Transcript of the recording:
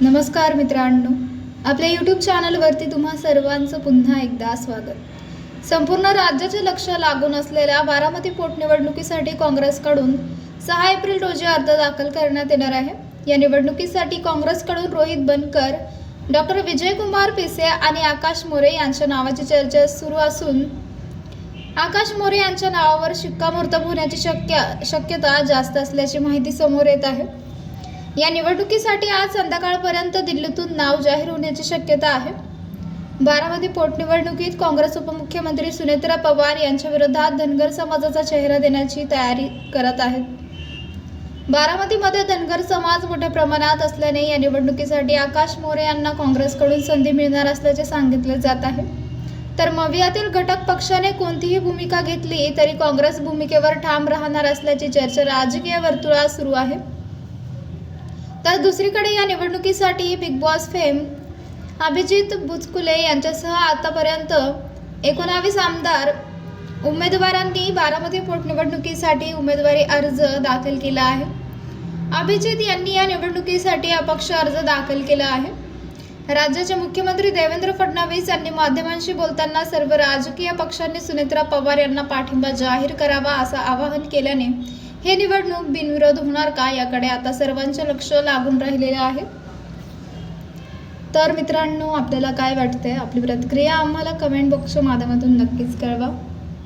नमस्कार मित्रांनो, आपल्या यूट्यूब चॅनलवरती तुम्हा सर्वांचं पुन्हा एकदा स्वागत। संपूर्ण राज्याचे लक्ष लागून असलेल्या बारामती पोटनिवडणुकीसाठी काँग्रेसकडून 6 एप्रिल रोजी अर्ज दाखल करण्यात येणार आहे। या निवडणुकीसाठी काँग्रेसकडून रोहित बनकर, डॉक्टर विजयकुमार पिसे आणि आकाश मोरे यांच्या नावाची चर्चा सुरू असून आकाश मोरे यांच्या नावावर शिक्कामोर्तब होण्याची शक्यता जास्त असल्याची माहिती समोर येत आहे। या निवडणुकीसाठी आज संध्याकाळपर्यंत दिल्लीतून नाव जाहीर होण्याची शक्यता आहे। बारामती पोटनिवडणुकीत काँग्रेस उपमुख्यमंत्री सुनेत्रा पवार यांच्या विरोधात धनगर समाजाचा चेहरा देण्याची तयारी करत आहेत। बारामतीमध्ये धनगर समाज मोठ्या प्रमाणात असल्याने या निवडणुकीसाठी आकाश मोरे यांना काँग्रेसकडून संधी मिळणार असल्याचे सांगितले जात आहे। तर मवियातील घटक पक्षाने कोणतीही भूमिका घेतली तरी काँग्रेस भूमिकेवर ठाम राहणार असल्याची चर्चा राजकीय वर्तुळात सुरू आहे। तर दुसरीकडे या निवडणुकीसाठी बिग बॉस फेम अभिजित बुचकुले यांच्यासह आतापर्यंत 19 आमदार उमेदवारांनी बारामती पोटनिवडणुकीसाठी उमेदवारी अर्ज दाखल केला आहे। अभिजित यांनी या निवडणुकीसाठी अपक्ष अर्ज दाखल केला आहे। राज्याचे मुख्यमंत्री देवेंद्र फडणवीस यांनी माध्यमांशी बोलताना सर्व राजकीय पक्षांनी सुनेत्रा पवार यांना पाठिंबा जाहीर करावा असं आवाहन केल्याने हे निवडणूक बिनविरोध होणार का याकडे आता सर्वांचे लक्ष लागून राहिलेले आहे। तर मित्रांनो, आपल्याला काय वाटतंय? आपली प्रतिक्रिया आम्हाला कमेंट बॉक्सच्या माध्यमातून नक्कीच कळवा।